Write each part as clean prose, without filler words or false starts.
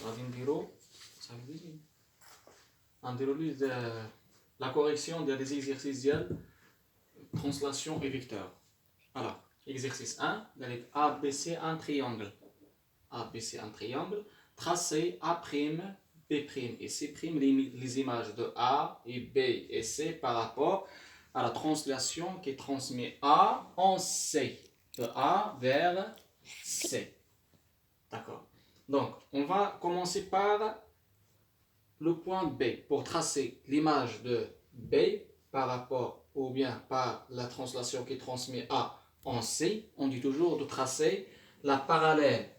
غادي نديرو صافي غنديرو لي la correction des exercices ديال translation et vecteur. Voilà, exercice 1, ABC un triangle. ABC un triangle, tracez A', B' et C' les images de A et B et C par rapport à la translation qui transmet A en C, de A vers C. D'accord. Donc, on va commencer par le point B pour tracer l'image de B par rapport ou bien par la translation qui transmet A en C. On dit toujours de tracer la parallèle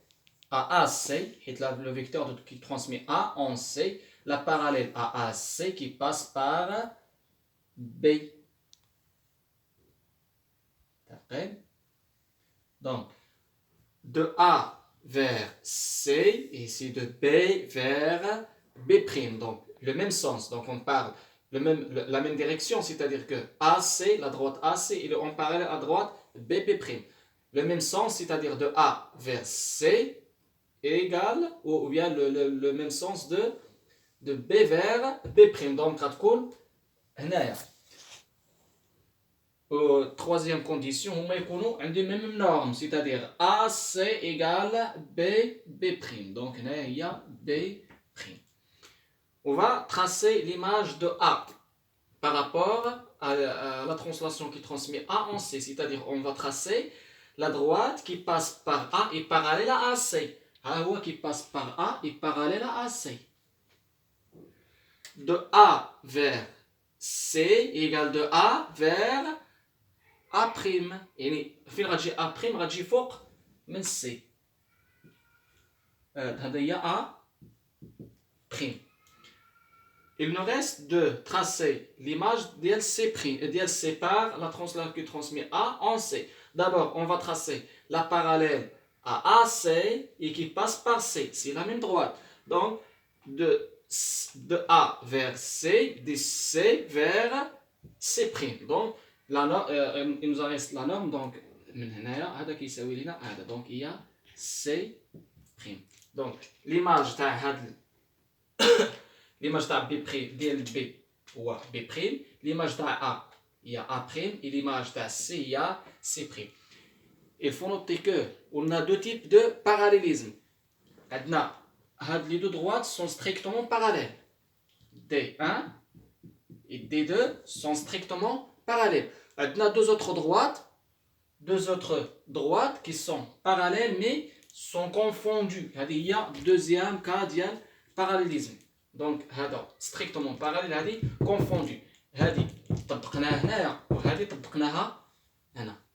à AC, le vecteur qui transmet A en C, la parallèle à AC qui passe par B. D'après. Donc, de A vers C, et ici de B vers B'. Donc, le même sens. Donc, on parle la même direction, c'est-à-dire que AC, la droite AC, et en parallèle à droite BP'. Le même sens, c'est-à-dire de A vers C, égale, ou bien le même sens de B vers B'. Donc, troisième condition, on a les mêmes normes, c'est-à-dire AC égale B'. Donc, il y a B'. On va tracer l'image de A par rapport à la translation qui transmet A en C, c'est-à-dire on va tracer la droite qui passe par A et parallèle à AC. A qui passe par A et parallèle à AC. De A vers C égale de A vers A'. يعني فين غتجي A' غتجي فوق من C. هذا هي A'. Il nous reste de tracer l'image d'LC par la translation qui transmet A en C. D'abord, on va tracer la parallèle à AC et qui passe par C. C'est la même droite. Donc, de A vers C, de C vers C'. Donc, il nous en reste la norme. Donc, donc il y a C'. Donc, l'image تاع B' ديال B هو B', l'image تاع A هي A' et l'image تاع C هي C'. Il faut noter que on a deux types de parallélisme. Les deux droites sont strictement parallèles. D1 et D2 sont strictement parallèles. On a deux autres droites qui sont parallèles mais sont confondues. Il y a deuxième cas de parallélisme. Donc, هذا strictement parallèle, هذه confondu. هذه طبقناها هنايا وهذه طبقناها هنا.